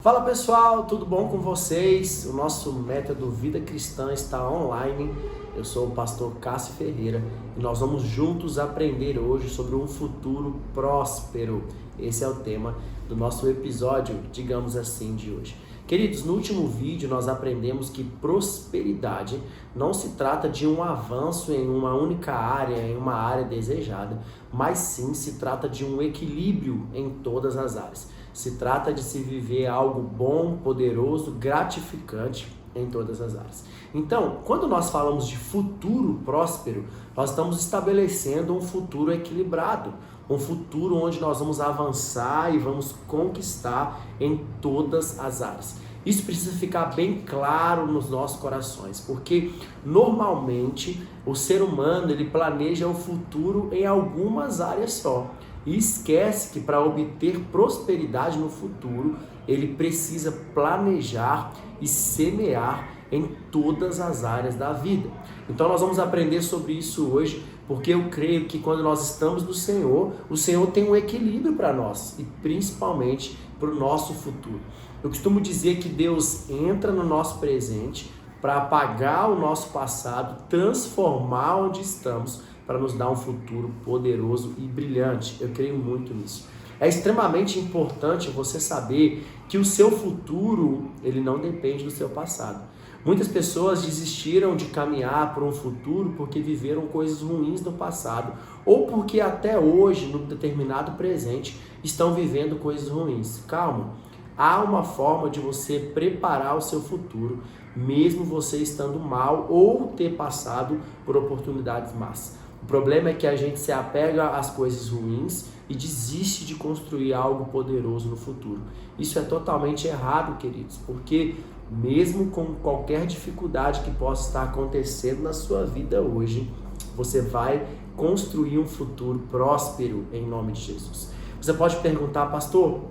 Fala pessoal, tudo bom com vocês? O nosso método Vida Cristã está online. Eu sou o pastor Cássio Ferreira e nós vamos juntos aprender hoje sobre um futuro próspero. Esse é o tema do nosso episódio, digamos assim, de hoje. Queridos, no último vídeo nós aprendemos que prosperidade não se trata de um avanço em uma única área, em uma área desejada, mas sim se trata de um equilíbrio em todas as áreas. Se trata de se viver algo bom, poderoso, gratificante em todas as áreas. Então, quando nós falamos de futuro próspero, nós estamos estabelecendo um futuro equilibrado, um futuro onde nós vamos avançar e vamos conquistar em todas as áreas. Isso precisa ficar bem claro nos nossos corações, porque normalmente o ser humano ele planeja o futuro em algumas áreas só. E esquece que para obter prosperidade no futuro, ele precisa planejar e semear em todas as áreas da vida. Então nós vamos aprender sobre isso hoje, porque eu creio que quando nós estamos no Senhor, o Senhor tem um equilíbrio para nós e principalmente para o nosso futuro. Eu costumo dizer que Deus entra no nosso presente para apagar o nosso passado, transformar onde estamos, para nos dar um futuro poderoso e brilhante. Eu creio muito nisso. É extremamente importante você saber que o seu futuro, ele não depende do seu passado. Muitas pessoas desistiram de caminhar para um futuro porque viveram coisas ruins no passado ou porque até hoje, no determinado presente, estão vivendo coisas ruins. Calma. Há uma forma de você preparar o seu futuro, mesmo você estando mal ou ter passado por oportunidades más. O problema é que a gente se apega às coisas ruins e desiste de construir algo poderoso no futuro. Isso é totalmente errado, queridos, porque mesmo com qualquer dificuldade que possa estar acontecendo na sua vida hoje, você vai construir um futuro próspero em nome de Jesus. Você pode perguntar, pastor,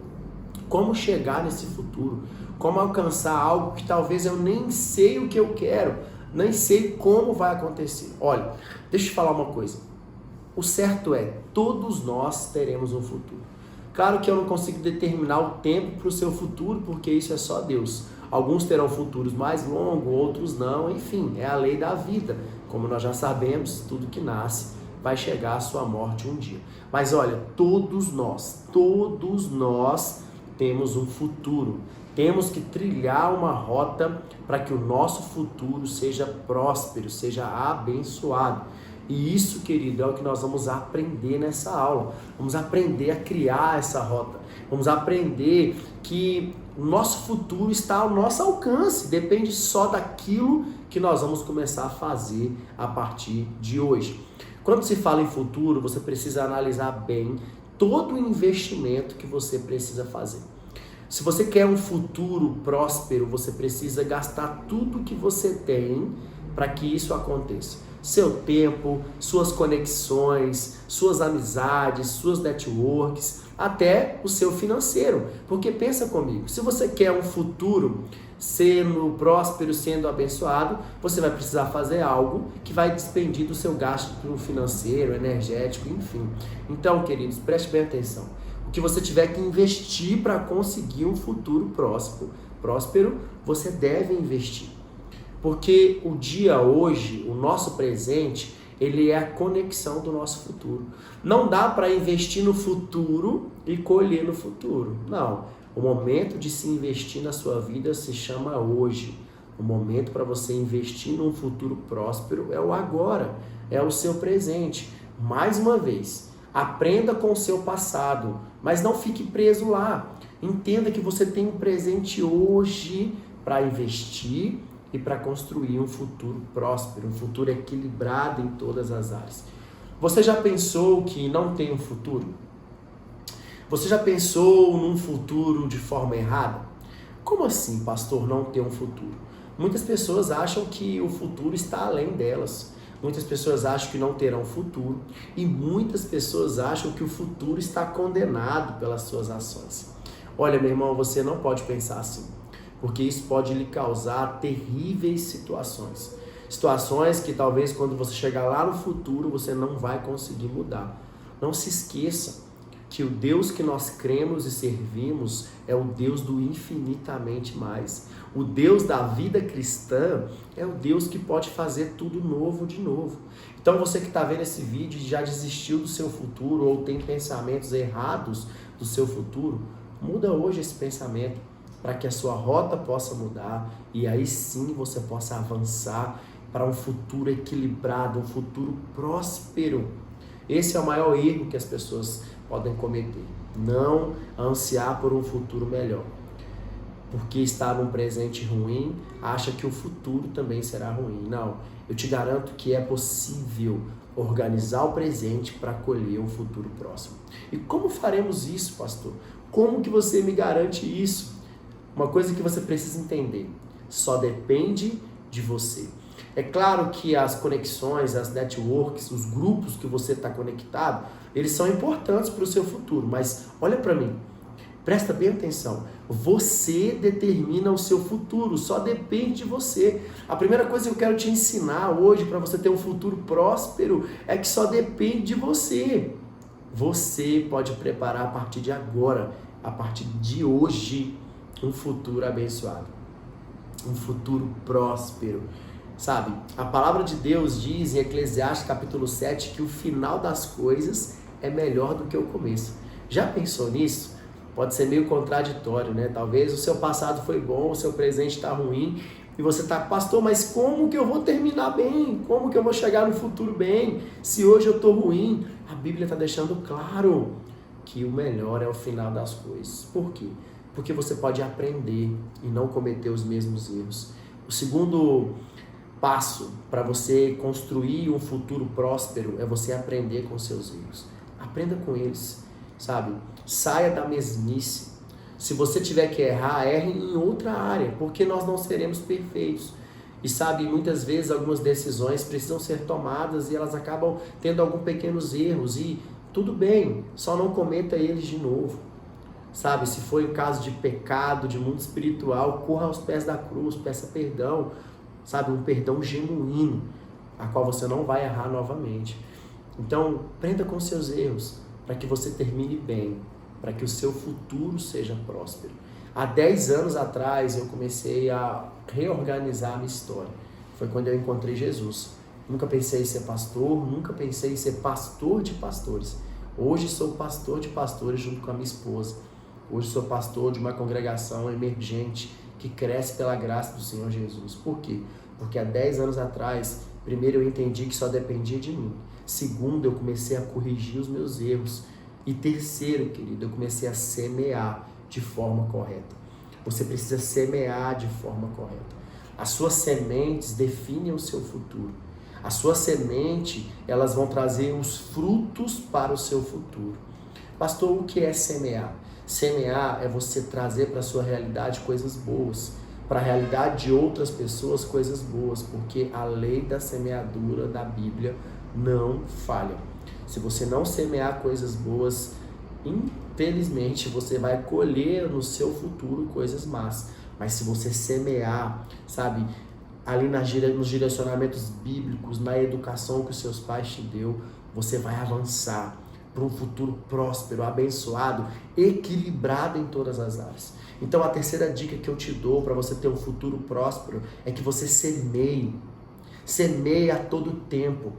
como chegar nesse futuro? Como alcançar algo que talvez eu nem sei o que eu quero? Nem sei como vai acontecer. Olha, deixa eu te falar uma coisa. O certo é, todos nós teremos um futuro. Claro que eu não consigo determinar o tempo para o seu futuro, porque isso é só Deus. Alguns terão futuros mais longos, outros não. Enfim, é a lei da vida. Como nós já sabemos, tudo que nasce vai chegar à sua morte um dia. Mas olha, todos nós temos um futuro. Temos que trilhar uma rota para que o nosso futuro seja próspero, seja abençoado. E isso, querido, é o que nós vamos aprender nessa aula. Vamos aprender a criar essa rota. Vamos aprender que o nosso futuro está ao nosso alcance. Depende só daquilo que nós vamos começar a fazer a partir de hoje. Quando se fala em futuro, você precisa analisar bem todo o investimento que você precisa fazer. Se você quer um futuro próspero, você precisa gastar tudo que você tem para que isso aconteça. Seu tempo, suas conexões, suas amizades, suas networks, até o seu financeiro. Porque pensa comigo, se você quer um futuro sendo próspero, sendo abençoado, você vai precisar fazer algo que vai despendir do seu gasto financeiro, energético, enfim. Então, queridos, preste bem atenção. O que você tiver que investir para conseguir um futuro próspero, você deve investir. Porque o dia hoje, o nosso presente, ele é a conexão do nosso futuro. Não dá para investir no futuro e colher no futuro. Não. O momento de se investir na sua vida se chama hoje. O momento para você investir num futuro próspero é o agora, é o seu presente. Mais uma vez, aprenda com o seu passado, mas não fique preso lá. Entenda que você tem um presente hoje para investir e para construir um futuro próspero, um futuro equilibrado em todas as áreas. Você já pensou que não tem um futuro? Você já pensou num futuro de forma errada? Como assim, pastor, não ter um futuro? Muitas pessoas acham que o futuro está além delas. Muitas pessoas acham que não terão futuro e muitas pessoas acham que o futuro está condenado pelas suas ações. Olha, meu irmão, você não pode pensar assim, porque isso pode lhe causar terríveis situações. Situações que talvez quando você chegar lá no futuro você não vai conseguir mudar. Não se esqueça, que o Deus que nós cremos e servimos é o Deus do infinitamente mais. O Deus da vida cristã é o Deus que pode fazer tudo novo de novo. Então você que está vendo esse vídeo e já desistiu do seu futuro ou tem pensamentos errados do seu futuro, muda hoje esse pensamento para que a sua rota possa mudar e aí sim você possa avançar para um futuro equilibrado, um futuro próspero. Esse é o maior erro que as pessoas podem cometer. Não ansiar por um futuro melhor. Porque está num presente ruim, acha que o futuro também será ruim. Não, eu te garanto que é possível organizar o presente para colher um futuro próximo. E como faremos isso, pastor? Como que você me garante isso? Uma coisa que você precisa entender, só depende de você. É claro que as conexões, as networks, os grupos que você está conectado, eles são importantes para o seu futuro, mas olha para mim, presta bem atenção, você determina o seu futuro, só depende de você. A primeira coisa que eu quero te ensinar hoje para você ter um futuro próspero é que só depende de você. Você pode preparar a partir de agora, a partir de hoje, um futuro abençoado, um futuro próspero. Sabe, a palavra de Deus diz em Eclesiastes capítulo 7 que o final das coisas é melhor do que o começo. Já pensou nisso? Pode ser meio contraditório, né? Talvez o seu passado foi bom, o seu presente está ruim e você está, pastor, mas como que eu vou terminar bem? Como que eu vou chegar no futuro bem? Se hoje eu estou ruim, a Bíblia está deixando claro que o melhor é o final das coisas. Por quê? Porque você pode aprender e não cometer os mesmos erros. O segundo passo para você construir um futuro próspero é você aprender com seus erros. Aprenda com eles, sabe? Saia da mesmice. Se você tiver que errar, erre em outra área, porque nós não seremos perfeitos. E sabe, muitas vezes algumas decisões precisam ser tomadas e elas acabam tendo alguns pequenos erros e tudo bem, só não cometa eles de novo. Sabe, se for em caso de pecado, de mundo espiritual, corra aos pés da cruz, peça perdão. Sabe, um perdão genuíno, a qual você não vai errar novamente. Então, aprenda com seus erros, para que você termine bem, para que o seu futuro seja próspero. Há 10 anos atrás, eu comecei a reorganizar a minha história. Foi quando eu encontrei Jesus. Nunca pensei em ser pastor, nunca pensei em ser pastor de pastores. Hoje sou pastor de pastores junto com a minha esposa. Hoje sou pastor de uma congregação emergente, que cresce pela graça do Senhor Jesus. Por quê? Porque há 10 anos atrás, primeiro eu entendi que só dependia de mim. Segundo, eu comecei a corrigir os meus erros. E terceiro, querido, eu comecei a semear de forma correta. Você precisa semear de forma correta. As suas sementes definem o seu futuro. A sua semente, elas vão trazer os frutos para o seu futuro. Pastor, o que é semear? Semear é você trazer para a sua realidade coisas boas, para a realidade de outras pessoas coisas boas, porque a lei da semeadura da Bíblia não falha. Se você não semear coisas boas, infelizmente você vai colher no seu futuro coisas más. Mas se você semear, sabe, ali nos direcionamentos bíblicos, na educação que os seus pais te deu, você vai avançar para um futuro próspero, abençoado, equilibrado em todas as áreas. Então a terceira dica que eu te dou para você ter um futuro próspero é que você semeie. Semeie a todo tempo.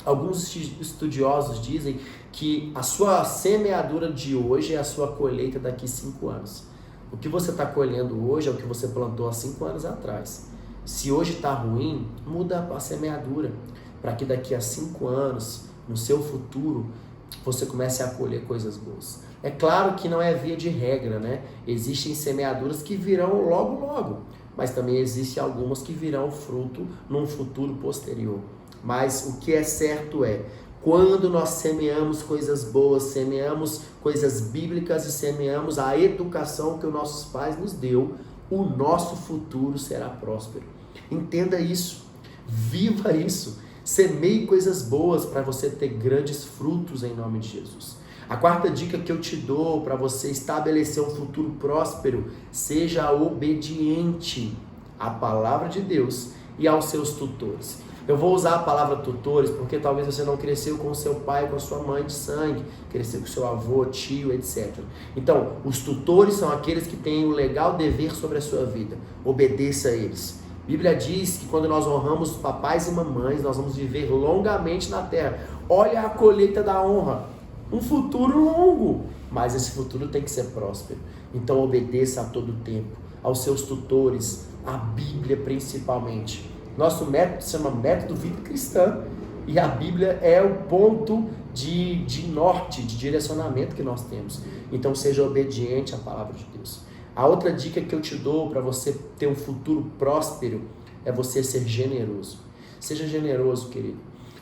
Alguns estudiosos dizem que a sua semeadura de hoje é a sua colheita daqui a 5 anos. O que você está colhendo hoje é o que você plantou há 5 anos atrás. Se hoje está ruim, muda a semeadura, para que daqui a 5 anos, no seu futuro, você comece a colher coisas boas. É claro que não é via de regra, né? Existem semeaduras que virão logo, mas também existem algumas que virão fruto num futuro posterior. Mas o que é certo é, quando nós semeamos coisas boas, semeamos coisas bíblicas e semeamos a educação que os nossos pais nos deu, o nosso futuro será próspero. Entenda isso, viva isso, semeie coisas boas para você ter grandes frutos em nome de Jesus. A quarta dica que eu te dou para você estabelecer um futuro próspero, seja obediente à palavra de Deus e aos seus tutores. Eu vou usar a palavra tutores porque talvez você não cresceu com seu pai, com a sua mãe de sangue, cresceu com seu avô, tio, etc. Então, os tutores são aqueles que têm o legal dever sobre a sua vida. Obedeça a eles. A Bíblia diz que quando nós honramos papais e mamães, nós vamos viver longamente na terra. Olha a colheita da honra. Um futuro longo, mas esse futuro tem que ser próspero. Então obedeça a todo tempo, aos seus tutores, à Bíblia principalmente. Nosso método se chama Método Vida Cristã, e a Bíblia é o ponto de norte, de direcionamento que nós temos. Então seja obediente à palavra de Deus. A outra dica que eu te dou para você ter um futuro próspero é você ser generoso. Seja generoso, querido.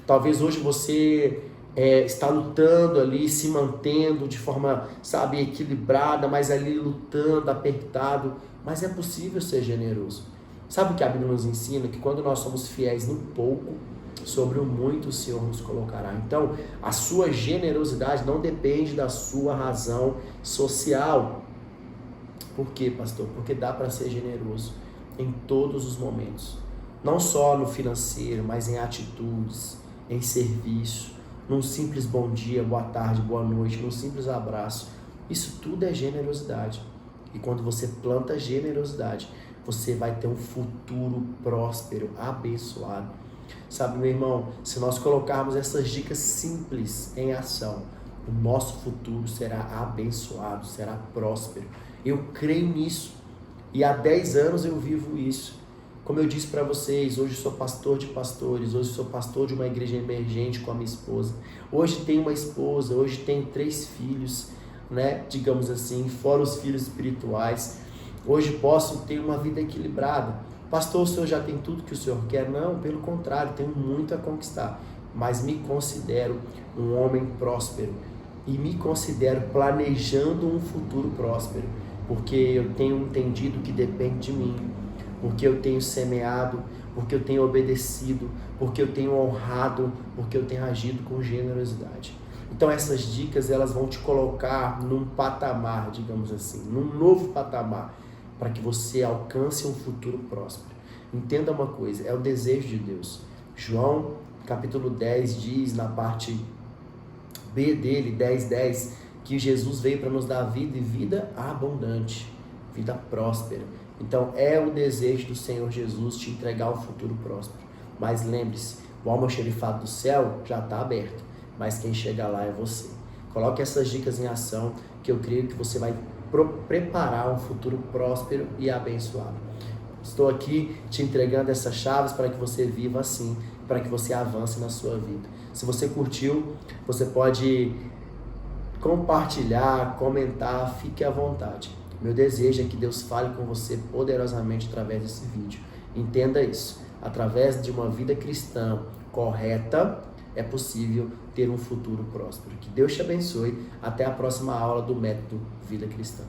Talvez hoje você está lutando ali, se mantendo de forma, equilibrada, mas ali lutando, apertado. Mas é possível ser generoso. Sabe o que a Bíblia nos ensina? Que quando nós somos fiéis no pouco, sobre o muito o Senhor nos colocará. Então, a sua generosidade não depende da sua razão social. Por quê, pastor? Porque dá para ser generoso em todos os momentos. Não só no financeiro, mas em atitudes, em serviço, num simples bom dia, boa tarde, boa noite, num simples abraço. Isso tudo é generosidade. E quando você planta generosidade, você vai ter um futuro próspero, abençoado. Sabe, meu irmão, se nós colocarmos essas dicas simples em ação, o nosso futuro será abençoado, será próspero. Eu creio nisso e há 10 anos eu vivo isso. Como eu disse para vocês, hoje sou pastor de pastores, hoje sou pastor de uma igreja emergente com a minha esposa. Hoje tenho uma esposa, hoje tenho 3 filhos, digamos assim, fora os filhos espirituais. Hoje posso ter uma vida equilibrada. Pastor, o senhor já tem tudo que o senhor quer? Não, pelo contrário, tenho muito a conquistar. Mas me considero um homem próspero e me considero planejando um futuro próspero. Porque eu tenho entendido que depende de mim, porque eu tenho semeado, porque eu tenho obedecido, porque eu tenho honrado, porque eu tenho agido com generosidade. Então essas dicas, elas vão te colocar num patamar, digamos assim, num novo patamar, para que você alcance um futuro próspero. Entenda uma coisa, é o desejo de Deus. João, capítulo 10, diz na parte B dele, 10:10, que Jesus veio para nos dar vida e vida abundante, vida próspera. Então é o desejo do Senhor Jesus te entregar um futuro próspero. Mas lembre-se, o almoxarifado do céu já está aberto, mas quem chega lá é você. Coloque essas dicas em ação, que eu creio que você vai preparar um futuro próspero e abençoado. Estou aqui te entregando essas chaves para que você viva assim, para que você avance na sua vida. Se você curtiu, você pode compartilhar, comentar, fique à vontade. Meu desejo é que Deus fale com você poderosamente através desse vídeo. Entenda isso. Através de uma vida cristã correta, é possível ter um futuro próspero. Que Deus te abençoe. Até a próxima aula do Método Vida Cristã.